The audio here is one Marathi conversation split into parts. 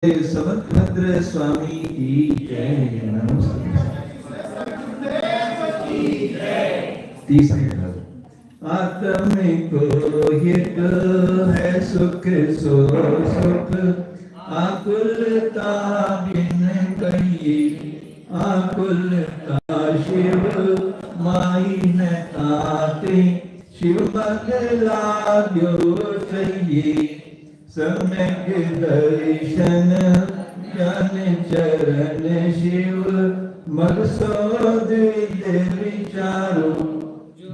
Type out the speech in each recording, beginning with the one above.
समभद्र स्वामी की जय। नमस्ते। तीसरे भाग। आत्मिक हित है सुख सो सुख, आकुलता बिन कही आकुलता शिव माई न आते, शिव बदला द्यो चाहिए सम्यक दर्शन ज्ञान चरण शिव मकसद विचारो,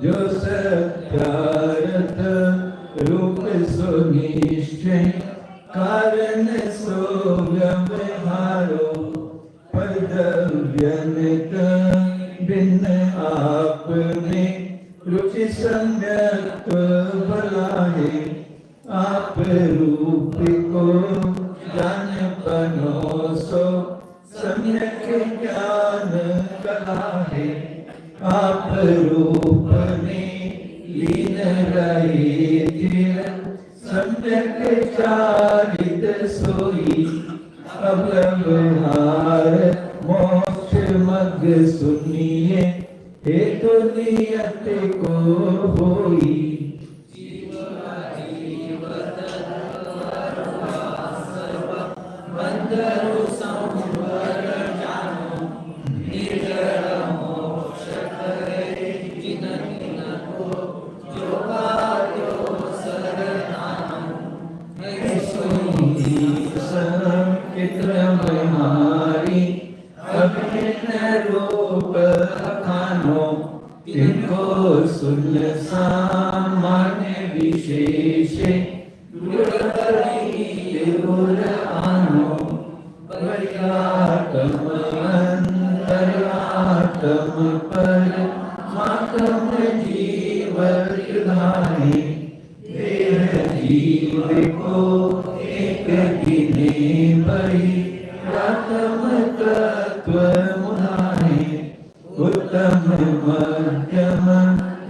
जो सत्यार्थ रूप सो निश्चय कारण सो व्यवहारो, पद व्यनित भिन्न आप में रुचि सम्यक भला है, आप रूप को जान पनोसो सम्यक ज्ञान कला है, आप रूप में लीन रहे चिर सम्यक चारित सोई, अब व्यवहार मोक्ष मग सुनिए हेतु नियत को होई, इनको सुन सामान्य विशेष गुण आनो, पर्यातम अंतरातम पर मातम जीव धानी, जीव को एक गिने बही रातम तत्व मुधाने, उत्तम मध्यम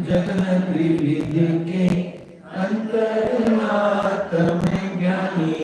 जगन त्रिविध के अंतरात्म ज्ञानी,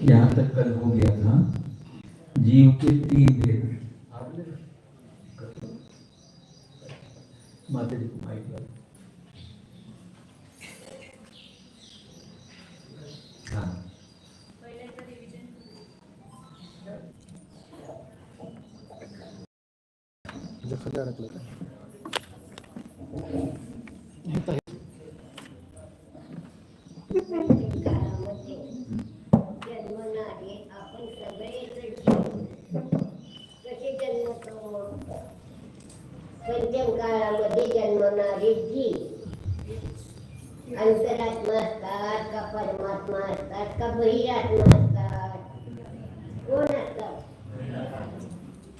यहाँ तक कल हो गया था। जीव के तीन भेद, माता जी को माइक लो। हाँ, पंचम काळामध्ये जन्मणारे जीव अंतरात्मा असतात का परमात्मा असतात का बहिरात्मा असतात, कोण असतात?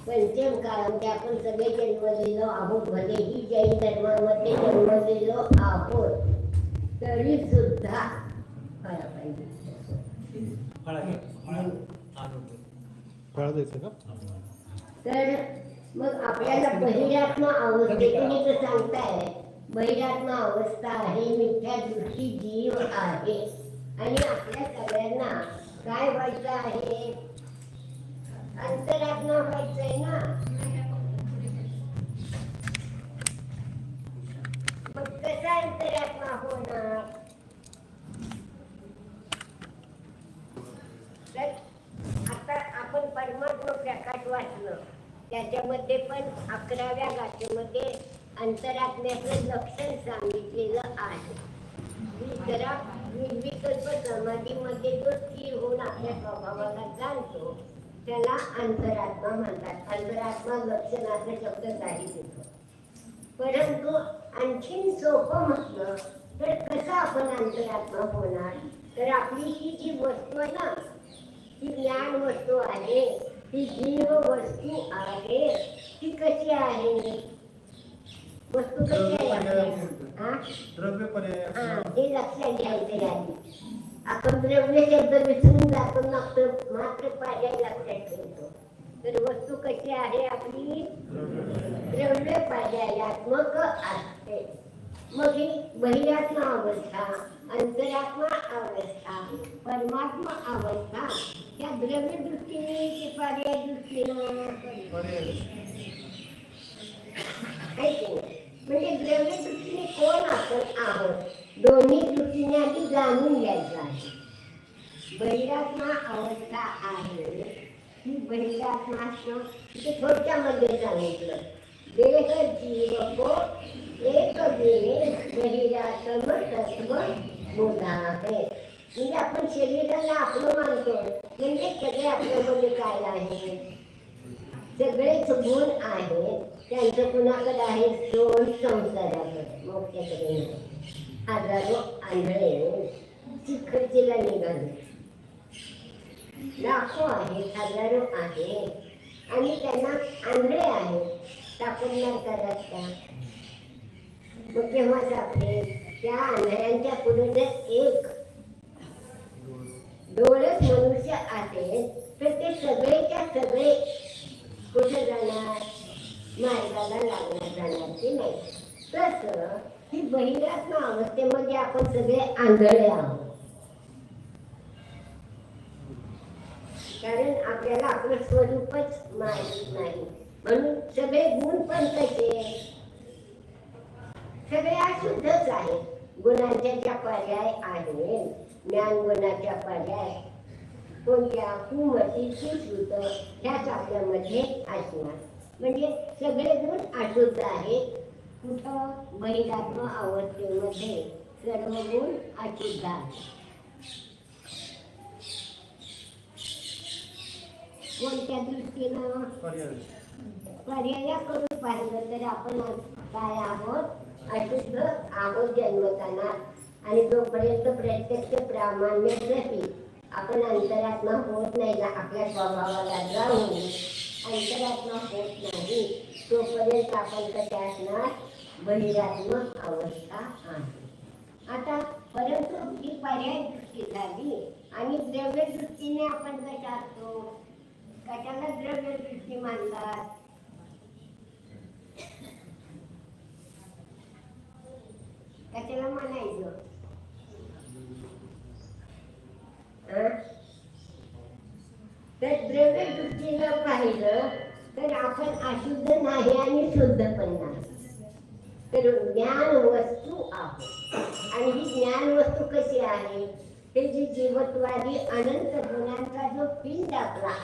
पंचम काळामध्ये आपण सगळे जन्मलेलो आहोत, भलेही जैन धर्मामध्ये जन्मलेलो आहोत तरी सुद्धा तर मग आपल्याला बहिरात्मा अवस्थेतून इथं सांगताय, बहिरात्मा अवस्था आहे, मिथ्या दृष्टी जीव आहे आणि आपल्या सगळ्यांना काय व्हायचं आहे? अंतरात्मा व्हायचंय ना. मग कसा अंतरात्मा होणार? तर आता आपण परमात्मा प्रकाश वाचलं, त्याच्यामध्ये पण 11व्या गाथेमध्ये अंतरात्म्याचं लक्षण सांगितलेलं आहे. जरा निर्विकल्प समाधीमध्ये जो स्थिर होऊन आपल्या स्वभावाला जाणतो त्याला अंतरात्मा म्हणतात. अंतरात्मा लक्षणाचा शब्द काहीच येतो. परंतु आणखीन सोपं म्हटलं तर कसं आपण अंतरात्मा होणार? तर आपली ही जी वस्तू आहे ना, ही ज्ञान वस्तू आहे, ही जीव वस्तू आहे, ती कशी आहे? वस्तू कशी आहे? द्रव्य पर्याय हे लक्षात घ्यायचे आहे. आपण द्रव्य शब्द विसरून जातो, मात्र पर्याय लक्षात ठेवतो. तर वस्तू कशी आहे आपली? द्रव्य पर्यायात्मक असते. मग ही बहिरात्मा अवस्था, अंतरात्मा अवस्था, परमात्मा अवस्था या द्रव्य दृष्टीने की पर्याय दृष्टीनं? म्हणजे द्रव्य दृष्टीने कोण आपण आहोत, दोन्ही दृष्टीने आधी जाणून घ्यायचं आहे. बहिरात्मा अवस्था आहे, ही बहिरात्मा थोडक्यामध्ये सांगितलं. देह जीव को एक वेळे बहिरात्म तत्व बोधा आहे. म्हणजे आपण शरीराला आपलं मानतो, म्हणजे सगळे आपल्यामध्ये काय आहे? सगळेच गुण आहेत. त्यांचं कुणाकडे आहे? सोड संसाराकडे, मोक्षाकडे. हजारो आंधळे चिखलजीला निघाले, लाखो आहेत, हजारो आहेत, आणि त्यांना आंधळे आहेत. सापडणार का रस्ता? मग केव्हा सापडेल? त्या आंधळ्यांच्या पुढे जर एक डोळस मनुष्य असेल तर ते सगळेच्या सगळे कुठे जाणार? मार्गाला लागणार, जाणार की नाही? तसं ही बहिरात्मा अवस्थेमध्ये आपण सगळे आंधळे आहोत. कारण आपल्याला आपलं स्वरूपच माहित नाही. म्हणून सगळे गुण पण कसे? सगळे अशुद्धच आहेत. गुणांच्या ज्या पर्याय आहेत, ज्ञान गुणाच्या पर्याय कोणत्या? कुमती, सुश्रुत, ह्याच आपल्यामध्ये असणार. म्हणजे सगळे गुण अशुद्ध आहेत. कुठं? बहिरात्मा अवस्थेमध्ये सर्व गुण अशुद्ध आहेत. कोणत्या दृष्टीनं? पर्याय करून पाहिलं तर आपण काय आहोत? अशुद्ध आहोत जन्मताना. आणि जोपर्यंत प्रत्यक्ष प्रामाण्य नाही, आपण अंतरात्मा होत नाही, आपल्या स्वभावाला जाऊन अंतरात्मा होत नाही, तोपर्यंत आपण कसे असणार? बहिरात्मक अवस्था आहे. आता परंतु ही पर्याय दृष्टी झाली आणि द्रव्य दृष्टीने आपण कशा असतो? कशाला द्रव्य दृष्टी मानतात? कशाला म्हणायचं? तर द्रव्य दृष्टीनं पाहिलं तर आपण अशुद्ध नाही आणि शुद्ध पण नाही. तर ज्ञान वस्तू आहोत. आणि ही ज्ञान वस्तू कशी आहे? ते जी जीवत्वादी अनंत गुणांचा जो पिंड आपला,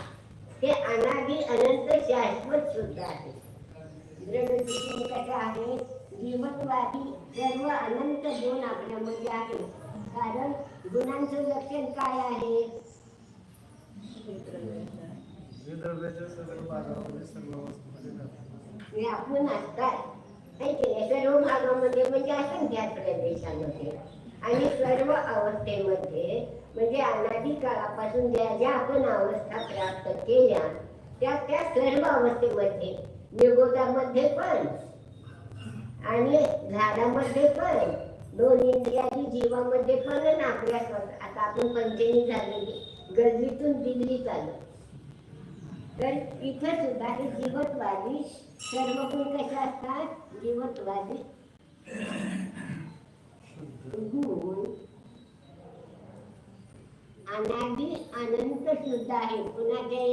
ते अनादि अनंत शाश्वत शुद्ध आहे. द्रव्य दृष्टीने कसं आहे? जीवत्वादी सर्व अनंत गुण आपल्यामध्ये आहे. कारण गुणांचं लक्षण काय आहे? आपण असतात सर्व भागामध्ये, म्हणजे असंख्यात प्रदेशामध्ये आणि सर्व अवस्थेमध्ये, म्हणजे अनादी काळापासून ज्या ज्या आपण अवस्था प्राप्त केल्या त्या त्या सर्व अवस्थेमध्ये, निगोदामध्ये पण आणि झाडामध्ये पण, दोन इंद्रियाची जीवामध्ये पण, आपल्या आता आपण पंचमी झालेली, गल्लीतून दिल्ली चालू, तर इथं सुद्धा हे जीवत्वादी सर्व गुण कसे असतात? जीवत्वादी गुण अनादि अनंत शुद्ध आहे. कुणाचे?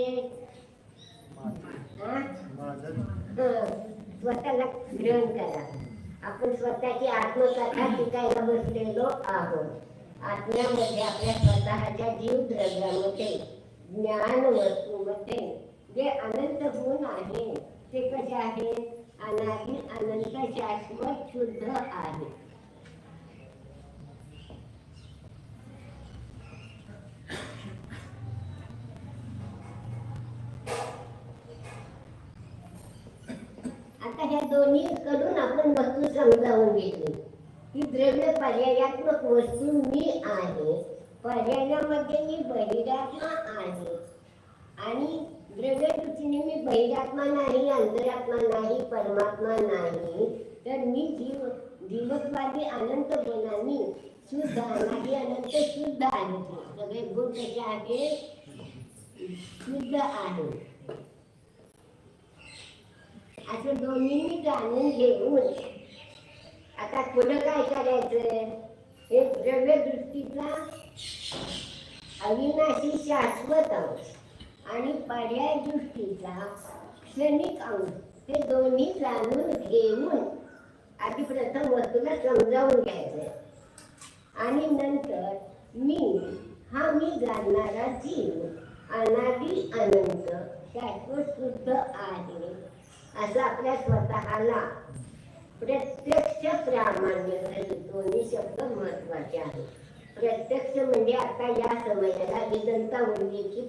स्वतःला ग्रहण करा. आपण स्वतःची आत्मकथा शिकायला बसलेलो आहोत. आत्म्यामध्ये, आपल्या स्वतःच्या जीव द्रव्यामध्ये, ज्ञान वस्तूमध्ये जे अनंत गुण आहे ते कसे आहे? अनादि अनंत शाश्वत शुद्ध आहे. आता ह्या दोन्ही कडून आपण वस्तू समजावून घेतली की द्रव्य पर्यायात्मक वस्तू मी आहे, पर्यायामध्ये मी बहिरात्मा आहे आणि द्रव्य दृष्टीने मी बहिरात्मा नाही, अंतरात्मा नाही, परमात्मा नाही, तर मी जीवत्वादी अनंत गुणांनी शुद्ध अनादी अनंत शुद्ध आहे. सगळे गुण कसे आहे? शुद्ध आहे. असं दोन्ही जाणून घेऊन आता पुढं काय करायचं? हे द्रव्य दृष्टीचा अविनाशी शाश्वत अंश आणि पर्याय दृष्टीचा क्षणिक अंश हे दोन्ही जाणून घेऊन आधी प्रथम वस्तूला समजावून घ्यायचं आणि नंतर मी जाणणारा जीव अनादी अनंत शाश्वत शुद्ध आहे असं आपल्या स्वतःला प्रत्यक्ष प्रामाण्य, दोन्ही शब्द महत्वाचे आहेत. प्रत्यक्ष म्हणजे आता या समयाला विदंता म्हणजे की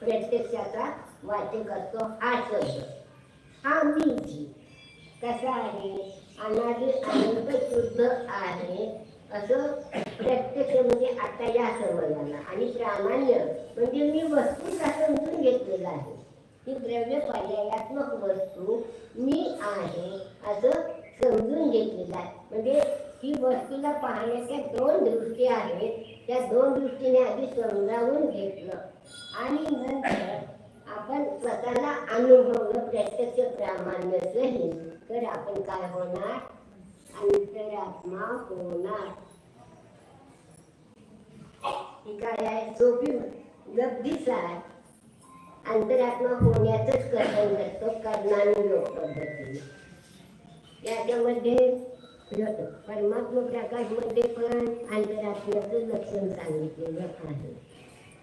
प्रत्यक्षाचा वाचक असतो हा शब्द. हा मी जीव कसा आहे? अनादी अनंत शुद्ध आहे असं प्रत्यक्ष म्हणजे आता या समयाला. आणि प्रामाण्य म्हणजे मी वस्तूचा समजून घेतलेला आहे ही द्रव्य पर्यायात्मक वस्तू मी आहे असं समजून घेतलेलं आहे. म्हणजे ही वस्तूला पाहण्याच्या दोन दृष्टी आहेत, त्या दोन दृष्टीने आधी समजावून घेतलं आणि नंतर आपण स्वतःला अनुभवलं प्रत्यक्ष प्रामाण्य सहित, तर आपण काय होणार? अंतरात्मा होणार. ही काय आहे? सोपी गप्पीच आहे. अंतरात्मा होण्याचंच कथन करतो कर्णानुयोग पद्धतीने. याच्यामध्ये परमात्मा प्रकाशमध्ये पण अंतरात्म्याचं लक्षण सांगितलेलं आहे.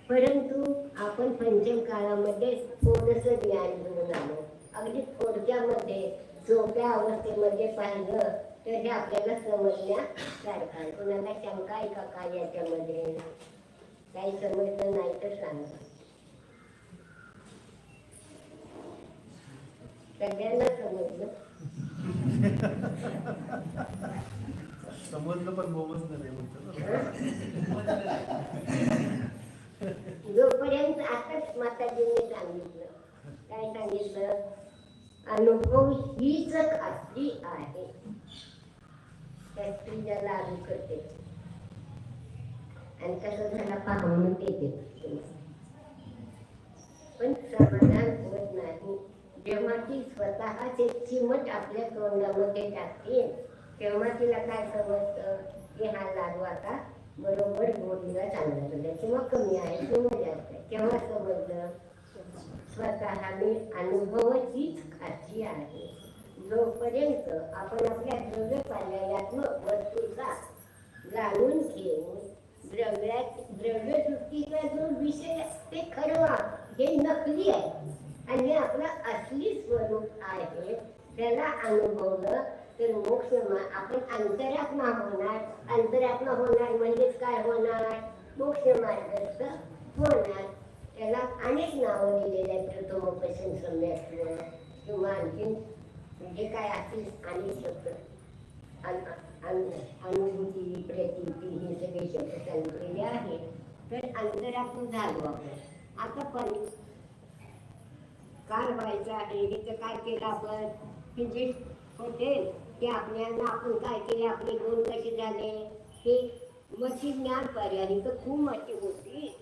परंतु आपण पंचम काळामध्ये थोडंसं ज्ञान घेऊन आलो. अगदी थोडक्यामध्ये सोप्या अवस्थेमध्ये पाहिलं तर हे आपल्याला समजण्यासारखं आहे. कोणाला शंका आहे का काय याच्यामध्ये? काही समजलं नाही तर सांगा. सगळ्यांना समजलं? समजलं पण समजलं नाही म्हणतो. जोपर्यंत आताच माताजींनी सांगितलं, काय सांगितलं? अनुभव हीच खात्री आहे. त्या स्त्रीला लागू करते आणि कसं झाला पाहून देते, पण समाधान होत नाही. जेव्हा ती स्वतःचे चिमट आपल्या तोंडामध्ये टाकते तेव्हा तिला काय समजतं की हा लाडू आता बरोबर गोडीला चांगला तुझ्या किंवा कमी आहे किंवा जास्त आहे. तेव्हा समजलं स्वतःने अनुभवाचीच खात्री आहे. जोपर्यंत आपण आपल्या द्रव्य पर्यायात्मक वस्तूचा जाणून घेऊन द्रव्य दृष्टीचा जो विषय ते खरं हे नकली आहे आणि आपलं असली स्वरूप आहे त्याला अनुभवलं तर मोक्ष आपण अंतरात्मा होणार. अंतरात्मा होणार म्हणजेच काय होणार? मोक्ष मार्गस्थ होणार. त्याला अनेक नावं दिलेले आहेत. प्रथमोपशन सम्यक्त्व किंवा आणखीन म्हणजे काय असतील अनेक शब्द, अनुभूती, प्रतीती हे सगळे शब्द सांगितलेले आहेत. तर अंतरात्मा झालो आपण. आता पण काय व्हायचं आहे हे तर काय केलं आपण? हे जे होते ते आपल्याला आपण काय केले? आपले गुण कसे झाले? हे मशी ज्ञान पर्याय तर खूप मोठी होती.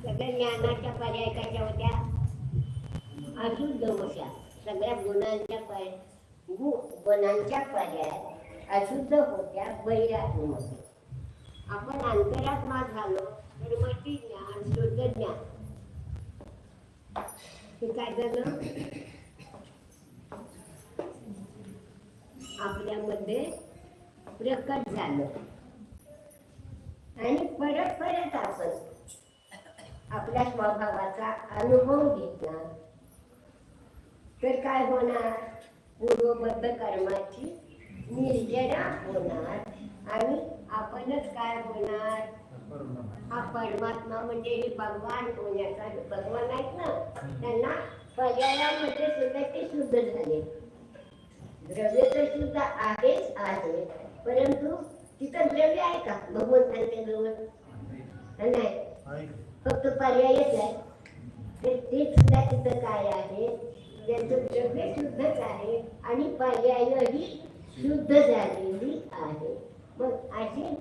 सगळ्या ज्ञानाच्या पर्याय कशा होत्या? अशुद्ध वशा. सगळ्या गुणांच्या पर्याय अशुद्ध होत्या वैराग्यामध्ये. आपण अंतरात्मा झालो तर मशी ज्ञान, शुद्ध ज्ञान हे काय झालं? आपल्यामध्ये प्रकट झालं आणि परत आपण आपल्या स्वभावाचा अनुभव घेतला तर काय होणार? पूर्वबद्ध कर्माची निर्जरा होणार आणि आपणच काय होणार? हा परमात्मा म्हणजे हे भगवान होण्याचा भगवान आहेत ना, त्यांना पर्यायामध्ये सुद्धा ते शुद्ध झाले. द्रव्य तर शुद्ध आहेच आहे, परंतु तिथं द्रव्य आहे का भगवंतांच्या जवळ? नाही, फक्त पर्यायच आहे. ते सुद्धा तिथं काय आहे, त्यांचं द्रव्य शुद्धच आहे आणि पर्यायही शुद्ध झालेली आहे. मग अशी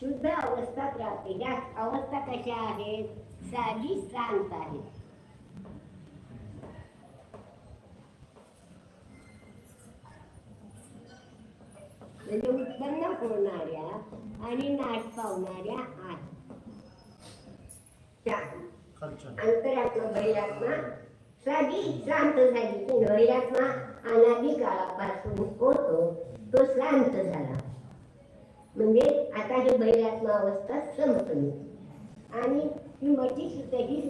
शुद्ध अवस्था प्राप्ती. या अवस्था कशा आहेत? साधी शांत आहेत. म्हणजे उत्पन्न होणाऱ्या आणि नाश पावणाऱ्या आहेत. अंतरात्मा बहिरात्मा साधी शांत झाली की बहिरात्मा अनादी काळापासून होतो तो शांत झाला. म्हणजे आता ही बहिरात्मा अवस्था संपली आणि ही मती सुद्धा ही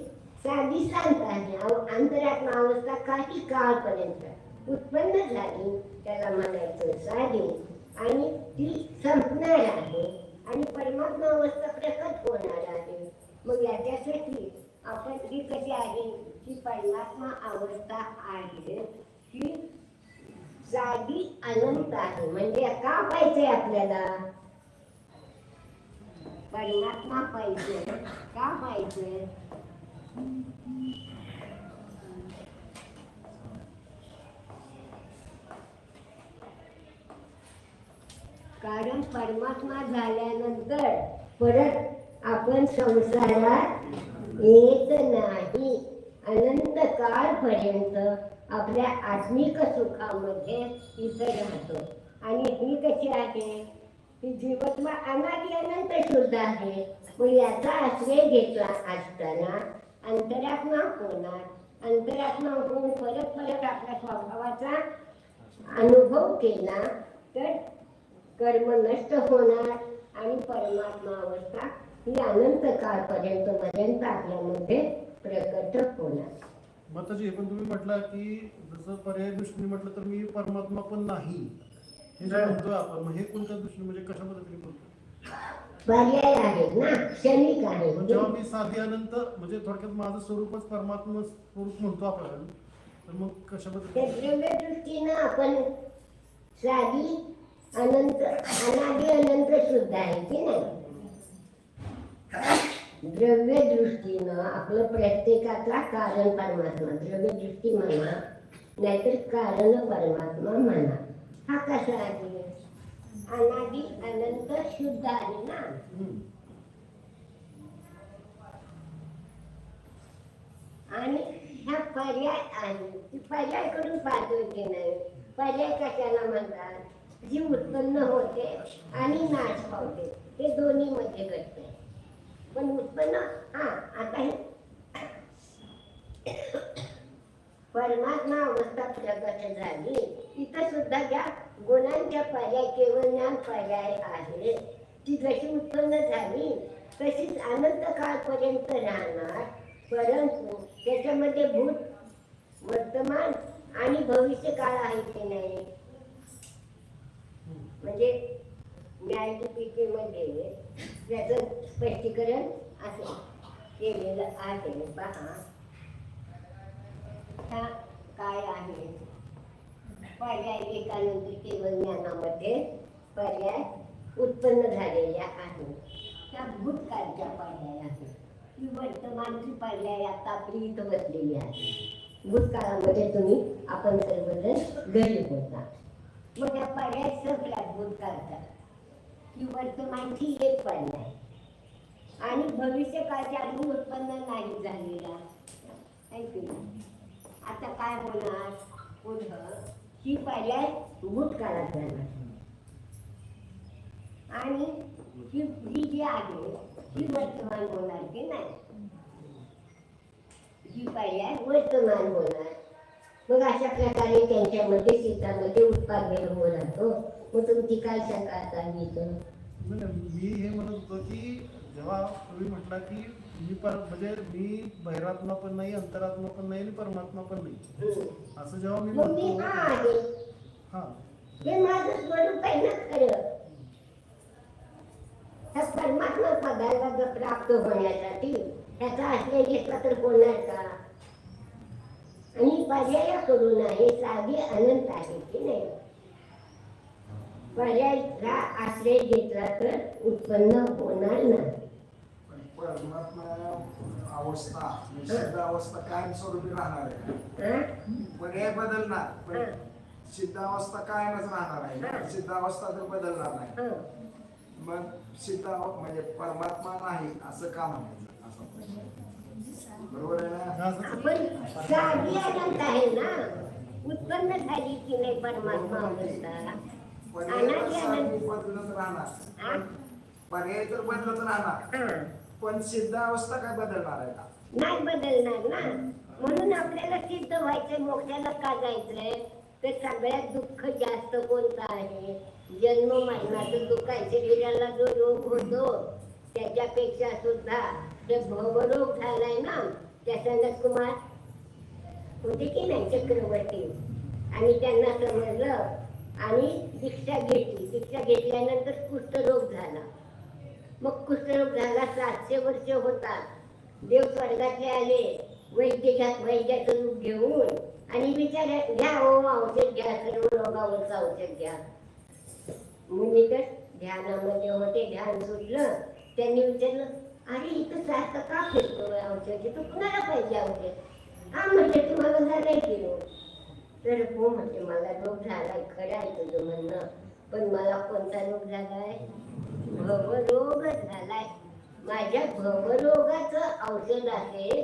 साधी शांत आहे. अंतरात्मा अवस्था काही काळपर्यंत उत्पन्न झाली, त्याला म्हणायचं साधी, आणि ती संपणार आहे आणि परमात्मा अवस्था प्रकट होणार आहे. मग याच्यासाठी आपण ही कशी आहे, ही परमात्मा अवस्था आहे, ही साधी अनंत आहे. म्हणजे का पाहिजे आपल्याला परमात्मा? पाहिजे का पाहिजे? कारण परमात्मा झाल्यानंतर परत आपण संसारात येत नाही. अनंत काळपर्यंत आपल्या आत्मिक सुखामध्ये इथं राहतो. आणि ही कशी आहे, ही जीवात्मा अनादी अनंत शुद्ध आहे. मग याचा आश्रय घेतला असताना अंतरात्मा होणार. अंतरात्मा होऊन परत परत आपल्या स्वभावाचा अनुभव केला तर कर्म नष्ट होणार आणि परमात्मा अवस्था ही अनंत काळपर्यंत आपल्यामध्ये प्रकट होणार. माताजी, पण तुम्ही म्हटलं की जसं पर्याय दृष्टीने म्हटलं तर मी परमात्मा पण नाही हे जे म्हणतोय आपण, मग हे कोणत्या दृष्टीने म्हणजे कशा पद्धतीने बोलतो? पर्याय आहेत ना, क्षणिक आहे. जेव्हा मी साधी अनंत म्हणजे थोडक्यात माझं स्वरूपच परमात्मा स्वरूप म्हणतो आपण, तर मग कशा पद्धतीने? द्रव्य दृष्टीनं आपण साधी अनंत अनादी अनंत शुद्ध आहे की नाही. द्रव्य दृष्टीनं आपलं प्रत्येकाचा कारण परमात्मा, द्रव्य दृष्टी म्हणा नाहीतर कारण परमात्मा म्हणा. हा कसा आहे, अनादी अनंत शुद्ध आहे ना. आणि ह्या पर्याय आहे, पर्याय करून पाहतोय की नाही. पर्याय कशाला म्हणतात, जी उत्पन्न होते आणि नाश पावते, ते दोन्ही मध्ये घडते. पण उत्पन्न आता हे परमात्मा अवस्था प्रगट झाली, इथं सुद्धा ज्या गुणांच्या पर्याय केवळ ज्ञान पर्याय आहे, ती जशी उत्पन्न झाली तशीच अनंत काळपर्यंत राहणार. परंतु त्याच्यामध्ये भूत, वर्तमान आणि भविष्य काळ आहे की नाही. म्हणजे न्यायदीपिकेमध्ये त्याचं स्पष्टीकरण असं केलेलं आहे. पहा काय आहे, पर्याय एकानंतर केवळ ज्ञानामध्ये पर्याय उत्पन्न झालेल्या आहेत. त्या भूतकाळच्या पर्याय आहेत, ही वर्तमानची पर्याय आता आपली इथं बसलेली आहे. भूतकाळामध्ये तुम्ही आपण सर्वजण घरी होता, मग त्या पर्याय संपला भूतकाळचा. ही वर्तमानची एक पर्याय आणि भविष्य काळच्या अजून उत्पन्न नाही झालेला. आता काय होणार पुढं, ही पर्याय भूतकाळात जाणार आणि ही जी आहे ही वर्तमान होणार की नाही. ही पर्याय वर्तमान होणार. मग अशा प्रकारे त्यांच्यामध्ये शेतामध्ये उत्पादन होत राहतो. मग तुमची काय शंका आता मी हे म्हणत होतो की जेव्हा तुम्ही म्हटला की म्हणजे मी बहिरात्मा पण नाही, अंतरात्मा पण नाही आणि परमात्मा पण नाही, असं जेव्हा मी म्हणतो हे माझं स्वरूप आहे ना खरं. ह्या परमात्मा पदाला जर प्राप्त होण्यासाठी त्याचा आश्रय घेतला तर होणार का? आणि पर्याय करू नये साधी अनंत आहे की नाही? पर्यायचा आश्रय घेतला तर उत्पन्न होणार नाही. परमात्मा अवस्था सिद्ध अवस्था कायमस्वरूपी राहणार आहे. पर्याय बदलणार पण सिद्ध अवस्था कायमच राहणार आहे. सिद्ध अवस्था तर बदलणार नाही. मग सिद्ध म्हणजे परमात्मा नाही असं का म्हणायचं? असं बरोबर आहे ना? आपण साधी अनंत आहे ना, उत्पन्न झाली की नाही परमात्मा अवस्था? पर्याय बदलत राहणार. पर्याय तर बदलत राहणार पण सिद्ध अवस्था काय बदलणार आहे का? नाही बदलणार ना. म्हणून आपल्याला सिद्ध व्हायचंय, मोक्षाला का जायचंय? तर सगळ्यात दुःख जास्त कोणतं आहे? जन्म मरणाचं दुःख आहे. शरीराला जो रोग होतो त्याच्यापेक्षा सुद्धा जे भवरोग झालाय ना, त्या संगत कुमार होते की नाही चक्रवर्ती, आणि त्यांना समजलं आणि दीक्षा घेतली. दीक्षा घेतल्यानंतर कुष्ठरोग झाला. मग कुष्ठरोग झाला, 700 वर्ष होता. देव स्वर्गातले आले, वैद्याचं रूप घेऊन आणि विचारल्या, घ्या हो औषध घ्या, सर्व रोगावरचं औषध घ्या. मुनी तर ध्यानामध्ये होते, ध्यान सुटलं. त्यांनी विचारलं, अरे इथं सारखं का फिरतोय औषध? तू कुणाला पाहिजे औषध? हा म्हणजे तुम्हाला झालंय की रोग? तर हो म्हणजे मला रोग झालाय, खरं आहे तुझं म्हणणं, पण मला कोणता रोग झालाय? भवरोग झालाय. माझ्या भवरोगाचं औषध असेल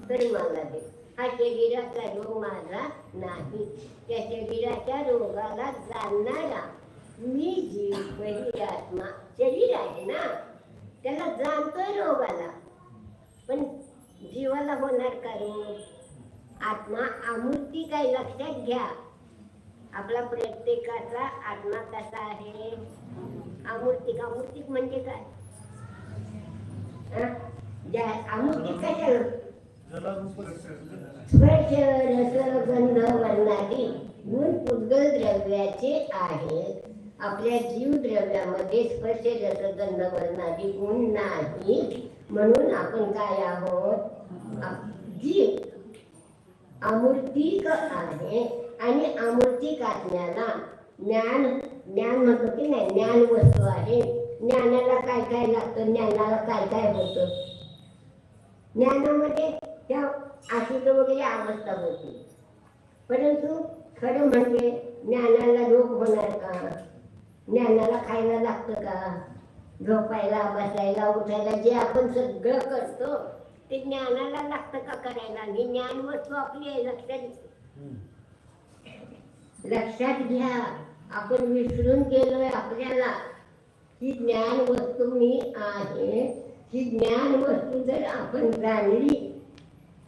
तर मला दे. हा शरीराचा रोग माझा नाही. त्या शरीराच्या रोगाला जाणणारा मी जीव, पहिली आत्मा, शरीर आहे ना, त्याला जाणतोय रोगाला, पण जीवाला होणार का रोग? आत्मा अमूर्ती काय लक्षात घ्या. आपला प्रत्येकाचा आत्मा कसा आहे? अमूर्तिक. अमूर्तिक म्हणजे काय? अमूर्तिक कशाला? स्पर्श रस गंध वर्णादी गुण पुद्गल द्रव्याचे आहेत. आपल्या जीव द्रव्यामध्ये स्पर्श रस गंध वर्णादी गुण नाही. म्हणून आपण काय आहोत? जीव अमूर्तिक आहे. आणि अमूर्तिक आत्म्याला ज्ञान म्हणतो की नाही, ज्ञान वस्तू आहे. ज्ञानाला काय काय लागतं? ज्ञानाला काय काय होतं? ज्ञानामध्ये त्या आशिक वगैरे अवस्था होती. परंतु खरं म्हणजे ज्ञानाला रोग होणार का? ज्ञानाला खायला लागतं का? झोपायला, बसायला, उठायला जे आपण सगळं करतो ते ज्ञानाला लागतं का करायला? आणि ज्ञान वस्तू आपली आहे, लक्षात घ्या. आपण विसरून गेलोय आपल्याला ही ज्ञान वस्तू मी आहे. ही ज्ञान वस्तू जर आपण जाणली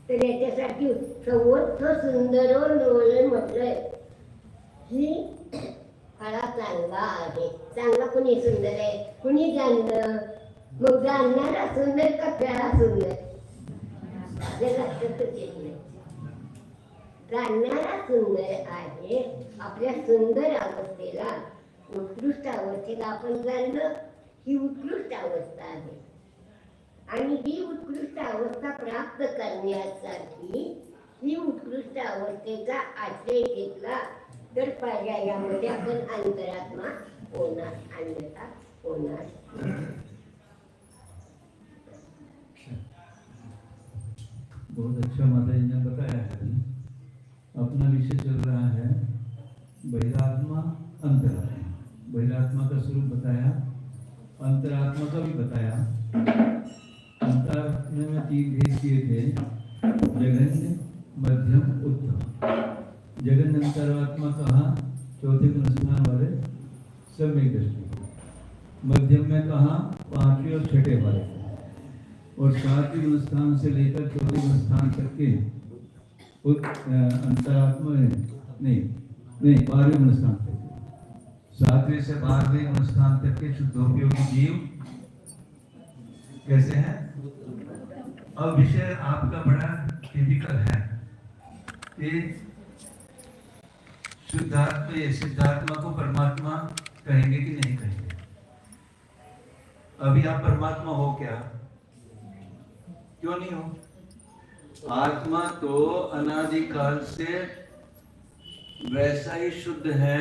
तर याच्यासाठी सर्वोच्च सुंदर लोळ म्हटलंय. ही फळा चांगला आहे. चांगला कुणी सुंदर आहे? कुणी जाणलं? मग जाणणारा सुंदर का फळा सुंदर? लक्षातच येत नाही. जाणणारा सुंदर आहे. आपल्या सुंदर अवस्थेला, उत्कृष्ट अवस्थेला आपण जाणलं, ही उत्कृष्ट अवस्था आहे. आणि ही उत्कृष्ट अवस्था प्राप्त करण्यासाठी ही उत्कृष्ट अवस्थेचा आश्रय घेतला तर पर्यायामध्ये आपण अंतरात्मा होणार, अन्यथा होणार. बहुत अच्छा माता जी ने बताया है। अपना विषय चल रहा है बहिरात्मा अंतरात्मा। बहिरात्मा का स्वरूप बताया, अंतरात्मा का भी बताया। अंतरात्मा में 3 भेद किए थे, जघन्य, मध्यम, उत्तम। जघन्य अंतरात्मा कहा 4थे गुणस्थान वाले सम्यक दृष्टि, मध्यम में कहा 5वें और 6ठे वाले, और 7वें गुणस्थान से लेकर 14वें गुणस्थान तक के अंतरात्मा नहीं 12वें गुणस्थान तक, 7वें से 12वें गुणस्थान तक के शुद्धोपयोगी जीव कैसे हैं? अब विषय आपका बड़ा टिपिकल है कि शुद्धात्मा सिद्धात्मा को परमात्मा कहेंगे कि नहीं कहेंगे। अभी आप परमात्मा हो क्या? क्यों नहीं हो? आत्मा तो अनादिकाल से वैसा ही शुद्ध है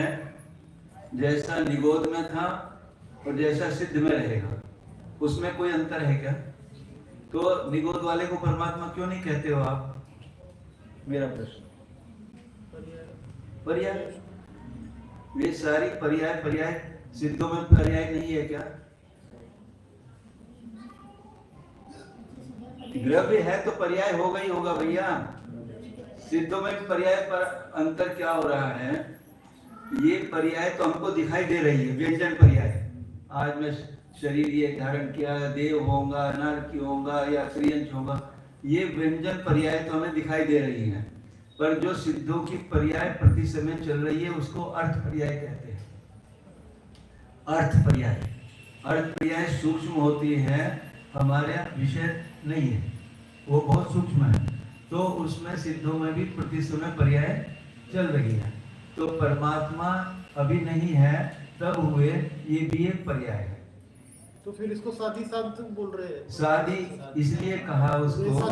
जैसा निगोद में था और जैसा सिद्ध में रहेगा। उसमें कोई अंतर है क्या? तो निगोद वाले को परमात्मा क्यों नहीं कहते हो आप? मेरा प्रश्न। पर्याय, वे सारी पर्याय सिद्धों में पर्याय नहीं है क्या? द्रव्य है तो पर्याय होगा ही होगा भैया। सिद्धों में पर्याय पर अंतर क्या हो रहा है? ये पर्याय तो हमको दिखाई दे रही है, व्यंजन पर्याय। आज मैं शरीर ये धारण किया, देव होगा, नर होगा या त्रियंश होगा, ये व्यंजन पर्याय तो हमें दिखाई दे रही है। पर जो सिद्धों की पर्याय प्रति समय चल रही है उसको अर्थ पर्याय कहते हैं। अर्थ पर्याय सूक्ष्म होती है, हमारे विषय नहीं है, वो बहुत सूक्ष्म है। तो उसमें सिद्धों में भी प्रति समय पर्याय चल रही है। तो परमात्मा अभी नहीं है तब हुए, ये भी एक पर्याय है। तो फिर इसको साधी साध बोल रहे हैं। साधी इसलिए कहा उसको,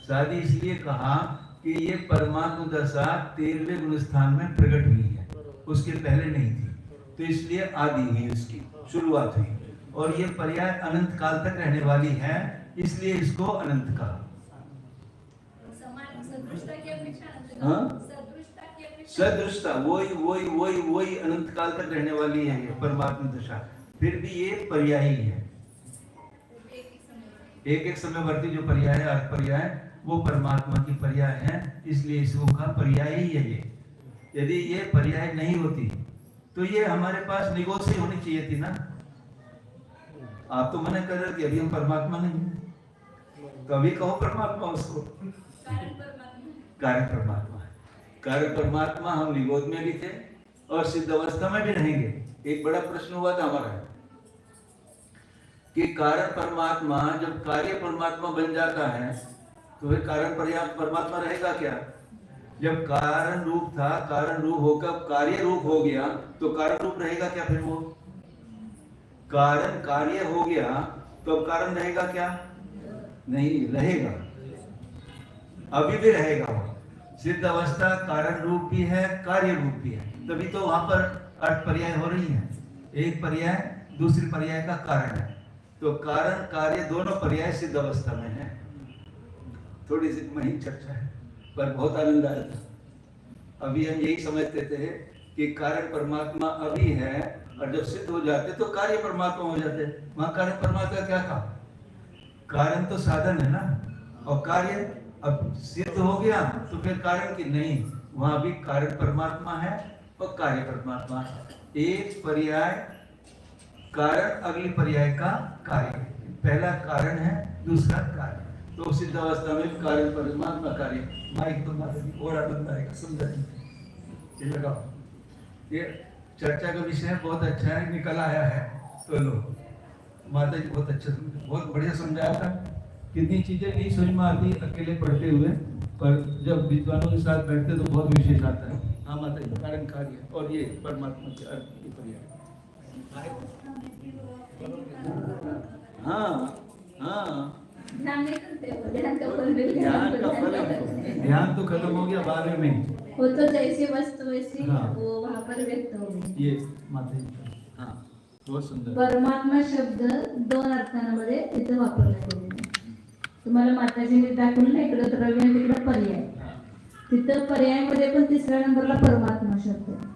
साधी इसलिए कहा कि ये परमात्मा दशा 13वें गुण स्थान में प्रकट हुई है, उसके पहले नहीं थी, तो इसलिए आदि हुई, उसकी शुरुआत हुई। और ये पर्याय अनंत काल तक रहने वाली है, इसलिए इसको अनंत कहा। सदृष्टा वही अनंत काल तक रहने वाली है ये परमात्मा दशा। फिर भी ये पर्याय ही है, एक समयवर्ती जो पर्याय है, अर्थ पर्याय, वो परमात्मा की पर्याय है, इसलिए इसको का पर्याय ही है ये। यदि ये पर्याय नहीं होती तो ये हमारे पास निगोद से होनी चाहिए थी ना। आप तो मना कर रहे कि अभी हम परमात्मा नहीं है, कभी कहो परमात्मा उसको। कारण परमात्मा हम निगोद में भी थे और सिद्ध अवस्था में भी रहेंगे। एक बड़ा प्रश्न हुआ था हमारा कि कारण परमात्मा जब कार्य परमात्मा बन जाता है तो फिर कारण परमात्मा रहेगा क्या? जब कारण रूप था, कारण रूप होकर कार्य रूप हो गया तो कारण रूप रहेगा क्या? फिर वो कारण कार्य हो गया तो अब कारण रहेगा क्या? नहीं रहेगा, अभी भी रहेगा। वो सिद्ध अवस्था कारण रूप भी है, कार्य रूप भी है, तभी तो वहां पर अर्थ पर्याय हो रही है। एक पर्याय दूसरी पर्याय का कारण है, तो कारण कार्य दोनों पर्याय सिद्ध अवस्था में है। थोड़ी सी महीन चर्चा है पर बहुत आनंद आया था। अभी हम यही समझते थे कि कारण परमात्मा अभी है और जब सिद्ध हो जाते तो कार्य परमात्मा हो जाते। वहां कार्य परमात्मा क्या था? कारण तो साधन है ना, और कार्य अब सिद्ध हो गया तो फिर कारण की नहीं, वहां भी कारण परमात्मा है और कार्य परमात्मा है। एक पर्याय कारण, अगली पर्याय का कार्य, पहला कारण है दूसरा कार्य। तो सिद्ध अवस्था में कारण परमात्मा कार्य। माइक तो माता और आनंद आएगा, समझा ये लगाओ। ये चर्चा का विषय बहुत अच्छा है, निकल आया है। तो लो माता जी बहुत अच्छा, बहुत बढ़िया समझाया था। कितनी चीजें नहीं समझ में आती अकेले पढ़ते हुए, पर जब विद्वानों के साथ बैठते तो बहुत विशेष आता है। हाँ माता जी, कारण कार्य और ये परमात्मा के अर्थ की पर्याय। हाँ ध्यान नहीं करते हो, ध्यान ध्यान तो खत्म हो गया बाद में। वो तो जैसी वस्तु वैसी हाँ। वो वहाँ पर व्यक्त हो गई। ये माता जी, हाँ बहुत सुंदर। परमात्मा शब्द दोन अर्थांमध्ये इथं वापरला गेलेला आहे। तुम्हाला माताजीने दाखवलं ना, इकडं द्रव्य आणि तिकडं पर्याय। तिथं पर्यायामध्ये पण तिसऱ्या नंबरला परमात्मा शब्द आहे.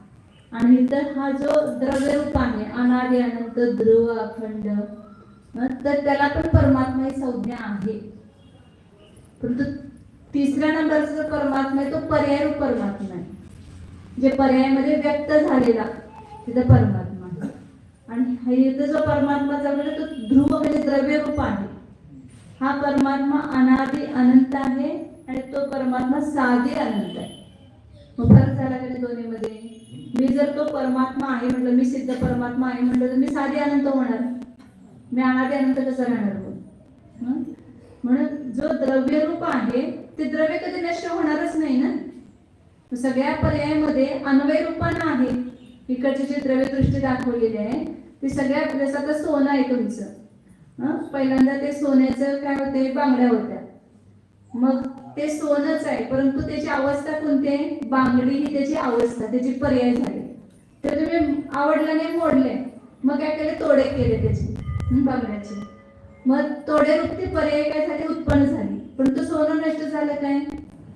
आणि इथं हा जो द्रव्य रूप आहे, अनादि अनंत ध्रुव अखंड, तर त्याला पण परमात्मा ही संज्ञा आहे. परंतु तिसऱ्या नंबरचा जो परमात्मा आहे तो पर्याय रूप परमात्मा आहे, जे पर्यायामध्ये व्यक्त झालेला तिथं परमात्मा आहे. आणि इथं जो परमात्मा चालू तो ध्रुव म्हणजे द्रव्य रूप आहे. हा परमात्मा अनादि अनंत आहे आणि तो परमात्मा साधी अनंत आहे. मग फरक झाला का दोन्ही मध्ये? मी जर तो परमात्मा आहे म्हटलं, मी सिद्ध परमात्मा आहे म्हटलं, तर मी साधी अनंत होणार, मी अनादि अनंत कसं राहणार? म्हणून जो द्रव्य रूप आहे ते द्रव्य कधी नष्ट होणारच नाही ना. सगळ्या पर्यायामध्ये अन्वय रूपानं आहे. इकडची जी द्रव्य दृष्टी दाखवलेली आहे ते सगळ्या जसं आता सोनं आहे तुमचं, पहिल्यांदा ते सोन्याचं काय होते, बांगड्या होत्या, मग ते सोनच आहे परंतु त्याची अवस्था कोणती आहे, बांगडी ही त्याची अवस्था, त्याची पर्याय झाली. तर तुम्ही आवडलं नाही, मोडले, मग काय केले, तोडे केले त्याचे बांगड्याचे, मग तोडे रूप ती पर्याय काय झाली, उत्पन्न झाली. परंतु सोनं नष्ट झालं काय,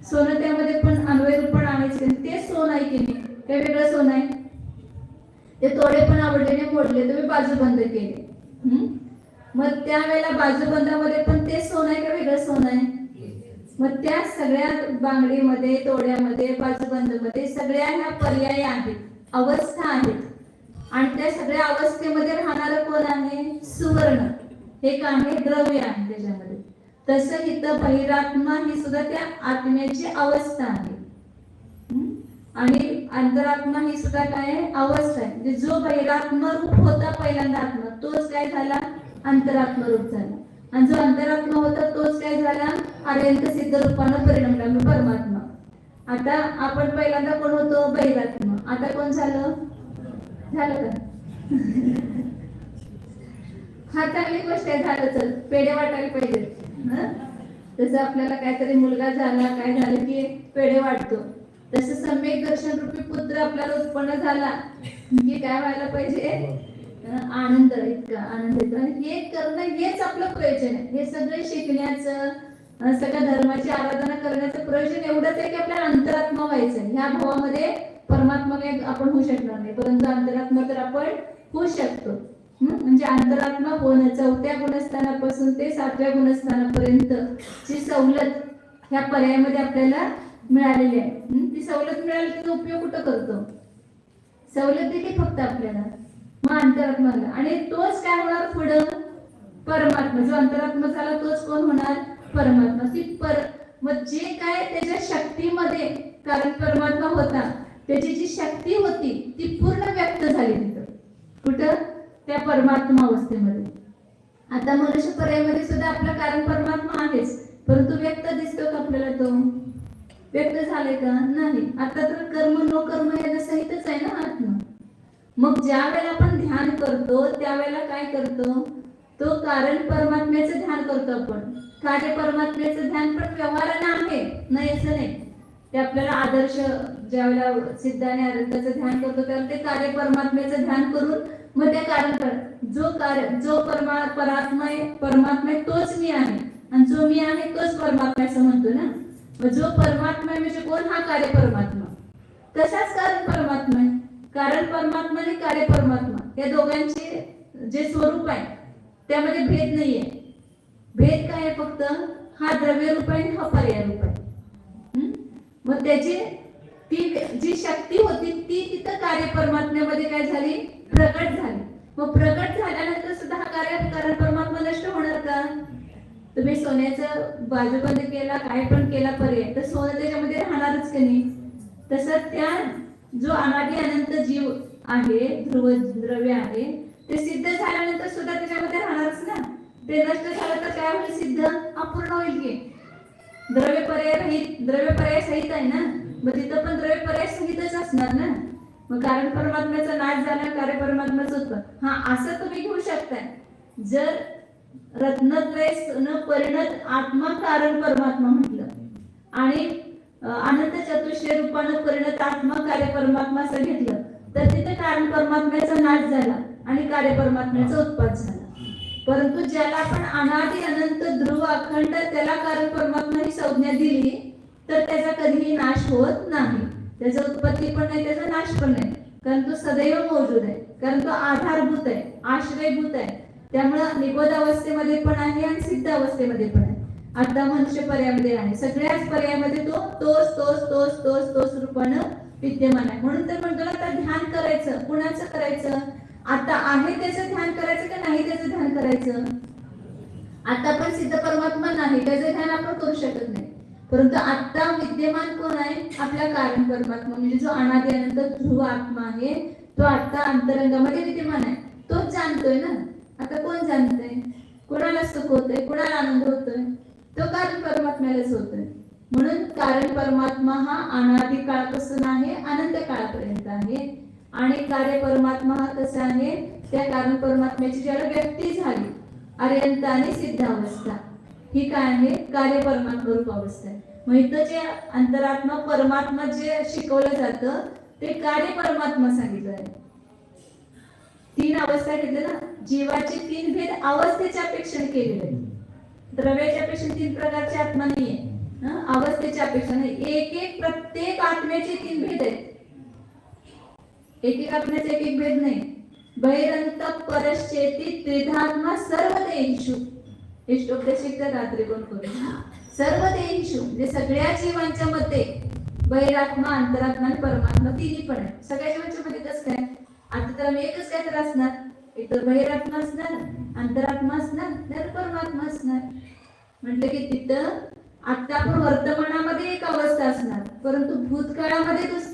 सोनं त्यामध्ये पण अन्वय रूप पण आहेच, ते सोन आहे की नाही, काय वेगळं सोन आहे. ते तोडे पण आवडले नाही, मोडले, तुम्ही बाजूबंद केले, मग त्यावेळेला बाजूबंदामध्ये पण ते सोन आहे का वेगळं सोन आहे. मग त्या सगळ्या बांगडीमध्ये, तोड्यामध्ये, बाजूबंदमध्ये सगळ्या ह्या पर्याय आहेत, अवस्था आहेत, आणि त्या सगळ्या अवस्थेमध्ये राहणारं कोण आहे, सुवर्ण, एक आहे द्रव्य आहे त्याच्यामध्ये. तसं इथं बहिरात्मा ही सुद्धा त्या आत्म्याची अवस्था आहे, आणि अंतरात्मा ही सुद्धा काय आहे, अवस्था आहे. म्हणजे जो बहिरात्मा रूप होता पहिल्यांदा आत्मा, तोच काय झाला, अंतरात्मा रूप झाला, आणि जो अंतरात्मा होता तोच काय झाला, आर्यंत सिद्ध रूपानं परिणमला, परमात्मा. आता आपण पहिल्यांदा कोण होतो, बहिरात्मा, आता कोण झालं का हा चांगली गोष्ट आहे, झालं, चल पेढे वाटायला पाहिजे. तसं आपल्याला काहीतरी मुलगा झाला, काय झालं की पेढे वाटतो, तसं सम्यक दर्शन रूपी पुत्र आपल्याला उत्पन्न झाला की काय व्हायला पाहिजे, आनंद, इतका आनंद येतो. हे करणं हेच आपलं प्रयोजन आहे. हे सगळे शिकण्याचं, सगळ्या धर्माची आराधना करण्याचं प्रयोजन एवढंच आहे की आपल्याला अंतरात्मा व्हायचं आहे. ह्या भावामध्ये परमात्मा काही आपण होऊ शकणार नाही, परंतु अंतरात्मा तर आपण होऊ शकतो. म्हणजे अंतरात्मा होणं, 4थ्या गुणस्थानापासून ते 7व्या गुणस्थानापर्यंत ची सवलत ह्या पर्यायामध्ये आपल्याला मिळालेली आहे. ती सवलत मिळाली, तिचा उपयोग कुठं करतो, सवलत दिली फक्त आपल्याला, मग अंतरात्माला, आणि तोच काय होणार पुढं, परमात्मा. जो अंतरात्मा झाला तोच कोण होणार, परमात्मा. मग जे काय त्याच्या शक्तीमध्ये, कारण परमात्मा होता, त्याची जी शक्ती होती ती पूर्ण व्यक्त झाली तिथं, कुठं, त्या परमात्मा अवस्थेमध्ये. आता मनुष्य पर्यायामध्ये सुद्धा आपलं कारण परमात्मा आहेच, परंतु व्यक्त दिसतो का आपल्याला, तो व्यक्त झाले का, नाही. आता तर कर्म नो कर्म याच्या सहितच आहे ना आत्मा. मग ज्या वेळेला आपण ध्यान करतो त्यावेळेला काय करतो, तो कारण परमात्म्याचं ध्यान करतो आपण. कार्य परमात्म्याचं ध्यान पण व्यवहारानं आहे, नाही असं नाही. ते आपल्याला आदर्श ज्यावेळेला सिद्ध आणि अनंताचं ध्यान करतो त्यावेळेला ते कार्य परमात्म्याचं ध्यान करून मग त्या कारण जो परमात्मा आहे तोच मी आहे, आणि जो मी आहे तोच परमात्मा असं म्हणतो ना. मग जो परमात्मा आहे म्हणजे कोण, हा कार्य परमात्मा. तसाच कारण परमात्मा आहे. कारण परमात्मा आणि कार्य परमात्मा या दोघांचे जे स्वरूप आहे त्यामध्ये भेद नाहीये. भेद काय आहे, फक्त हा द्रव्य रूप आहे, हा पर्याय रूप आहे. मग त्याची ती जी शक्ती होती ती तिथं कार्य परमात्म्यामध्ये काय झाली, प्रकट झाली. मग प्रकट झाल्यानंतर सुद्धा हा कारण परमात्मा नष्ट होणार का. तुम्ही सोन्याचं बाजूबंद केला, काय पण केला पर्याय, तर सोनं त्याच्यामध्ये राहणारच का नाही. तसं त्या जो अनादि अनंत जीव आहे, ध्रुव द्रव्य आहे, ते सिद्ध झाल्यानंतर सुद्धा त्याच्यामध्ये राहणारच ना. ते नष्ट झालं तर काय होईल, सिद्ध अपूर्ण होईल की. द्रव्य पर्याय सहित आहे ना, मग तिथं पण द्रव्य पर्याय सहितच असणार ना. मग कारण परमात्म्याचा नाश झाला, कार्य परमात्म्याचं उत्पन्न. हा असं तुम्ही घेऊ शकताय. जर रत्नत्रय न परिणत आत्मा कारण परमात्मा म्हटलं आणि अनंत चतुष्टय रूपानं परिणत आत्मा कार्य परमात्मा असं घेतलं तर तिथे कारण परमात्म्याचा नाश झाला आणि कार्य परमात्म्याचा उत्पाद झाला. परंतु ज्याला आपण अनादि अनंत ध्रुव अखंड त्याला कारण परमात्मा ही संज्ञा दिली तर त्याचा कधीही नाश होत नाही. त्याचा उत्पत्ती पण नाही, त्याचा नाश पण नाही, कारण तो सदैव मौजूद आहे, कारण तो आधारभूत आहे, आश्रयभूत आहे. त्यामुळं निबोध अवस्थेमध्ये पण आहे आणि सिद्ध अवस्थेमध्ये पण आहे. आता मनुष्य पर्यायामध्ये आहे, सगळ्याच पर्यायामध्ये तो तोच रूपानं विद्यमान आहे. म्हणून तर म्हणतो ना, आता ध्यान करायचं, कुणाचं करायचं, आता आहे त्याचं ध्यान करायचं का नाही त्याचं ध्यान करायचं. आता पण सिद्ध परमात्मा नाही, त्याचं ध्यान आपण करू शकत नाही. परंतु आता विद्यमान कोण आहे, आपला कारण परमात्मा, म्हणजे जो अनादि अनंत ध्रुव आत्मा आहे तो आता अंतरंगामध्ये विद्यमान आहे. तोच जाणतोय ना. आता कोण जाणतंय, कोणाला सुख होतंय, कोणाला आनंद होतोय, तो कारण परमात्म्यालाच होतोय. म्हणून कारण परमात्मा हा अनादि काळापासून आहे, अनंत काळापर्यंत आहे. आणि कार्य परमात्मा हा कसा आहे, त्या कारण परमात्म्याची ज्याला व्यक्ती झाली अर्यंत आणि सिद्ध अवस्था, ही काय आहे? कार्य परमात्मा रूप अवस्था आहे. मग इथं जे अंतरात्मा परमात्मा जे शिकवलं जातं ते कार्य परमात्मा सांगितलं आहे. 3 अवस्था घेतल्या ना, जीवाचे 3 भेद अवस्थेच्या अपेक्षेने केलेले आहेत. द्रव्याच्या अपेक्षेने 3 प्रकारचे आत्मा नाहीये, अवस्थेच्या अपेक्षेने एक प्रत्येक आत्म्याचे 3 भेद आहेत. एक आत्म्याचे एक भेद नाही. बहिरंत परश्चेती त्रिधात्मा सर्व देहिषु, इष्टोपदेशिक रात्री कोण करू, सर्व देहिषु म्हणजे सगळ्या जीवांच्या मध्ये बहिरात्मा, अंतरात्मा आणि परमात्मा तिन्ही पण आहे. सगळ्या जीवांच्या मध्ये कसं काय? आता तर आम्ही एकच काय तर असणार, एक तर बहिरात्मा असणार, अंतरात्मा असणार, तर परमात्मा असणार. म्हटलं की तिथं आता आपण वर्तमानामध्ये एक अवस्था असणार, परंतु भूतकाळामध्ये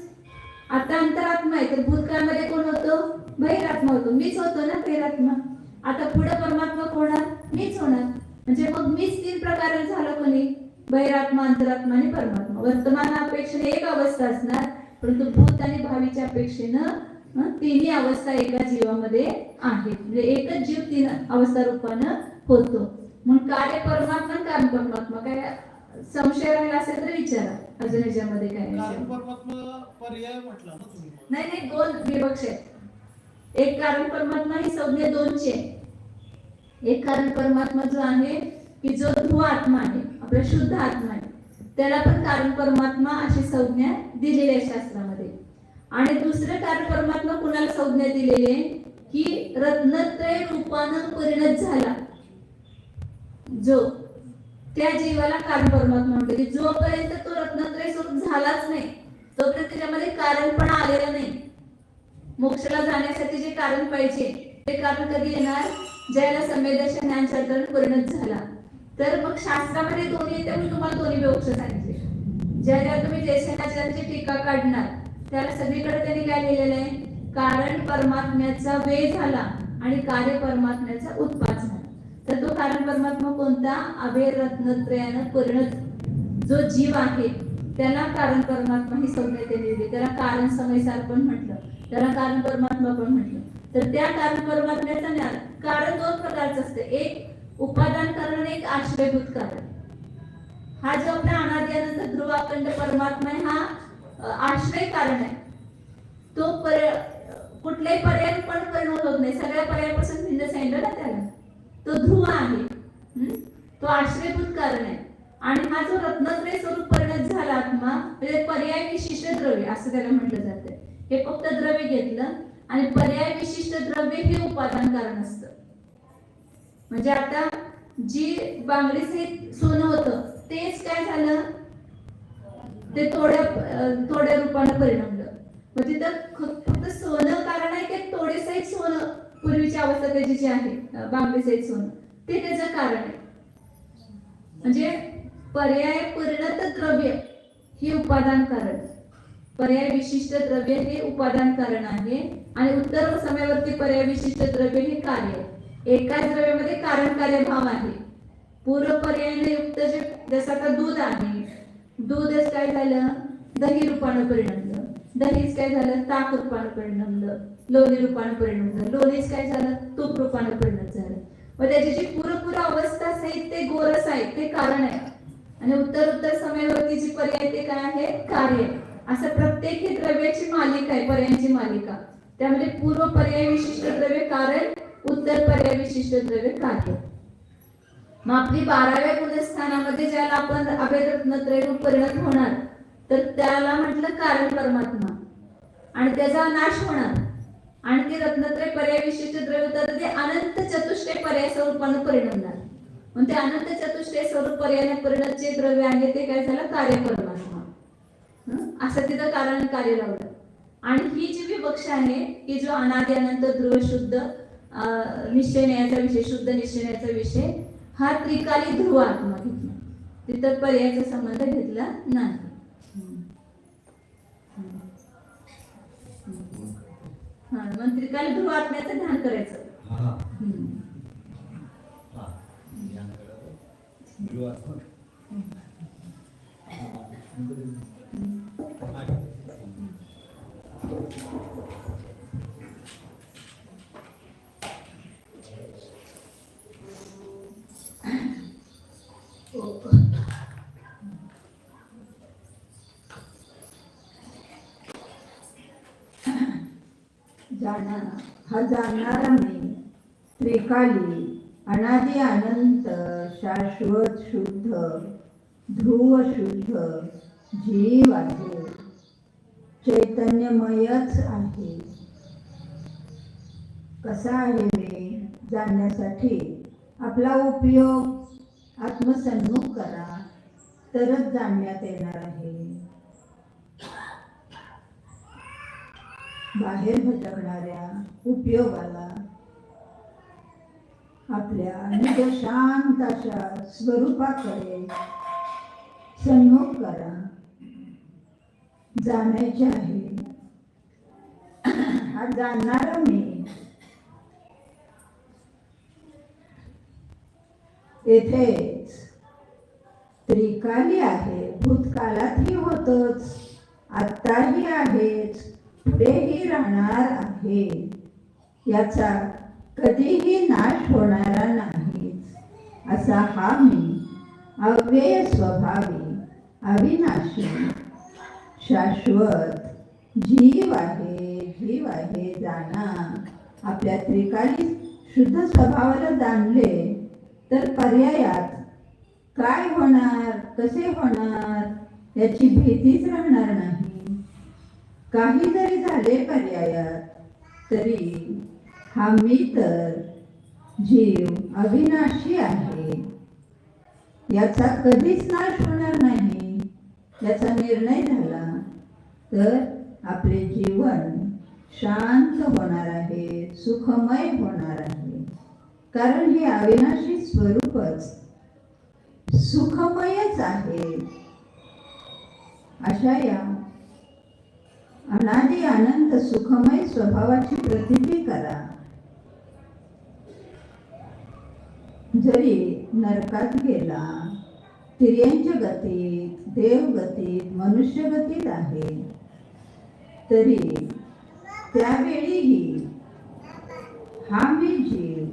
आता अंतरात्मा आहे तर भूतकाळामध्ये कोण होतो? बहिरात्मा होतो. मीच होतो ना बहिरात्मा. आता पुढे परमात्मा कोण? मीच होणार. म्हणजे मग मीच 3 प्रकारे झालं कोणी? बहिरात्मा, अंतरात्मा आणि परमात्मा. वर्तमान अपेक्षेने एक अवस्था असणार, परंतु भूत आणि भावीच्या अपेक्षेनं तिन्ही अवस्था एका जीवामध्ये आहेत. म्हणजे एकच जीव 3 अवस्था रूपानं होतो. मग कार्य परमात्मा, कारण परमात्मा काय संशय राहिला असेल तर विचारा. अजून याच्यामध्ये काय कारण परमात्मा पर्याय म्हटला ना तुम्ही? नाही 2 विवक्ष आहेत. एक कारण परमात्मा ही संज्ञा 2ची आहे. एक कारण परमात्मा जो आहे की जो ध्रुव आत्मा आहे, आपला शुद्ध आत्मा आहे, त्याला पण कारण परमात्मा अशी संज्ञा दिलेली आहे शास्त्रामध्ये. आणि दुसरं कारण परमात्मा कुणाला संज्ञा दिलेली आहे की रत्नत्रय रूपानं परिणत झाला जो, त्या जीवाला कारण परमात्मा म्हणतो. की जोपर्यंत तो रत्नत्रय स्वरूप झालाच नाही तोपर्यंत त्याच्यामध्ये कारण पण आलेलं नाही. मोक्षाला जाण्यासाठी जे कारण पाहिजे ते कारण कधी येणार? ज्याला संवेदनशील ज्ञान शास्त्राने परिणत झाला. तर मग शास्त्रामध्ये दोन्ही येते म्हणून तुम्हाला दोन्ही विवक्ष सांगितले. ज्या तुम्ही जयसेनाची टीका काढणार त्याला सगळीकडे त्यांनी काय लिहिलेलं आहे? कारण परमात्म्याचा वेळ झाला आणि कार्य परमात्म्याचा उत्पाद झाला. तर तो कारण परमात्मा कोणता? अभेद रत्नत्रयानं परिणत जो जीव आहे त्याला कारण परमात्मा ही संज्ञा दिली. त्याला कारण समयसार पण म्हटलं, त्याला कारण परमात्मा पण म्हटलं. तर त्या कारण परमात्म्याचं ज्ञान कारण 2 प्रकारचं असतं. एक उपादान कारण, एक आश्रयभूत कारण. हा जो आपला अनादि अनंत ध्रुव अखंड परमात्मा आहे हा आश्रय कारण आहे. तो कुठल्याही पर्याय पण परिणत होत नाही. सगळ्या पर्यायापासून भिन्न सांगितलं ना त्याला. तो ध्रुव आहे, तो आश्रयभूत कारण आहे. आणि हा जो रत्नत्रय स्वरूप परिणत झाला आत्मा म्हणजे पर्याय विशिष्ट द्रव्य असं त्याला म्हटलं जातं. हे फक्त द्रव्य घेतलं आणि पर्याय विशिष्ट द्रव्य हे उपादान कारण असतं. म्हणजे आता जी बांगडी सहित सोनं होतं तेच काय झालं? ते थोड्या रूपानं परिणमलं. मग तिथं फक्त सोनं कारण आहे की थोडे सहित सोनं, पूर्वीची अवस्था त्याची जी आहे बांगडी सहित सोनं ते त्याचं कारण आहे. म्हणजे पर्याय परिणत द्रव्य हे उपादान कारण, पर्याय विशिष्ट द्रव्य हे उपादान कारण आहे आणि उत्तर समयावरती पर्याय विशिष्ट द्रव्य हे कार्य आहे. एकाच द्रव्यामध्ये कारण कार्य भाव आहे. पूर्व पर्यायाने युक्त जे जसं आता दूध आहे, दूधच काय झालं? दही रूपानं परिणमलं. दहीच काय झालं? ताक रूपानं परिणमलं. लोणी रूपानं परिणमलं. लोणीच काय झालं? तूप रूपानं परिणत झालं. मग त्याची जी पूर्व अवस्था सहित ते गोरस आहे ते कारण आहे आणि उत्तर समयावरती जी पर्याय ते काय आहे? कार्य. असं प्रत्येक ही द्रव्याची मालिका आहे, पर्यायांची मालिका. त्यामध्ये पूर्व पर्याय विशिष्ट द्रव्य कारण, उत्तर पर्याय विशिष्ट द्रव्य कार्य. मग आपली 12व्या गुणस्थानामध्ये ज्याला आपण अभेद रत्नत्रय रूप परिणत होणार तर त्याला म्हटलं कारण परमात्मा आणि त्याचा नाश होणार आणि ते रत्नत्रय पर्याय विशिष्ट द्रव्य तर ते अनंत चतुष्टय पर्याय स्वरूपानं परिणमणार. मग ते अनंत चतुष्टय स्वरूप पर्यायाने परिणत जे द्रव्य आहे ते काय झालं? कार्य परमात्मा. असं तिथं कारण कार्य लावलं. आणि ही जी विवक्षा आहे की जो अनादि अनंत ध्रुव शुद्ध निश्चय न्यायाचा विषय, शुद्ध निश्चय न्यायाचा विषय हा त्रिकाली ध्रुव आत्मा घेतला. तिथं पर्यायाचा संबंध घेतला नाही. मग त्रिकाली ध्रुव आत्म्याचं ध्यान करायचं. हा जाणणारा मी त्रिकाली अनादि अनंत शाश्वत शुद्ध ध्रुव शुद्ध जीव आहे, चैतन्यमयच आहे. कसा आहे मी जाणण्यासाठी आपला उपयोग आत्मसन्मुख करा, तरच जाणण्यात येणार आहे. बाहेर भटकणाऱ्या उपयोगाला आपल्या निज शांत अशा स्वरूपाकडे सन्मुख करा. जाणायचे आहे. हा जाणणारा मी येथेच त्रिकाली आहे. भूतकाळातही होतोच, आत्ताही आहेच, पुढेही राहणार आहे. याचा कधीही नाश होणारा नाही. असा हा मी अव्यय स्वभावी अविनाशी शाश्वत जीव आहे जाणा. आपल्या त्रिकाली शुद्ध स्वभावाला जाणले तर पर्यायात काय होणार, कसे होणार याची भीतीच राहणार नाही. काही जरी झाले पर्यायात तरी हा मी तर जीव अविनाशी आहे, याचा कधीच नाश होणार नाही. याचा निर्णय झाला तर आपले जीवन शांत होणार आहे, सुखमय होणार आहे. कारण हे अविनाशी स्वरूपच सुखमयच आहे. अशा या अनादि अनंत सुखमय स्वभावाची प्रतीती करा. जरी नरकात गेला, तिर्यंच्या गतीत, देवगतीत, मनुष्य गतीत आहे, तरी त्यावेळीही हा मी जीव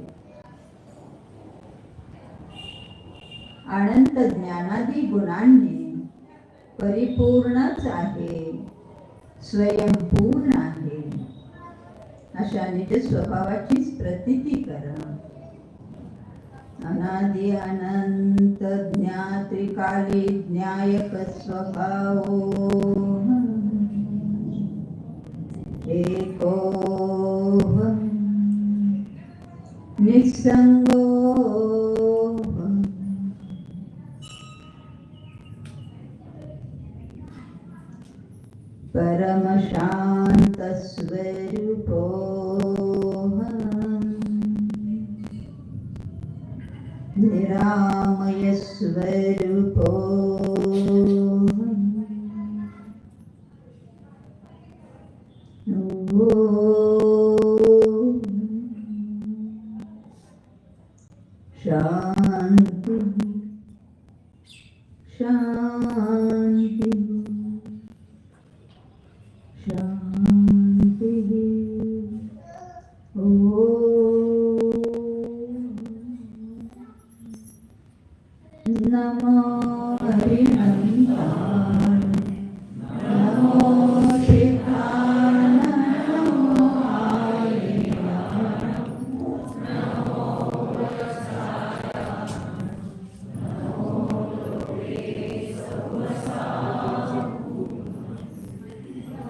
अनंत ज्ञानादी गुणांनी परिपूर्णच आहे, स्वयंपूर्ण आहे. अशा निज स्वभावाचीच प्रतीती करा. अनादि अनंत ज्ञात्रिकाली ज्ञायक स्वभावो एकोऽहम् निस्संगोऽहम् परमशान्तस्वरूपोऽहम् निरामय स्वरूपोऽहम् शांति शांति शांति. नमो हरिः.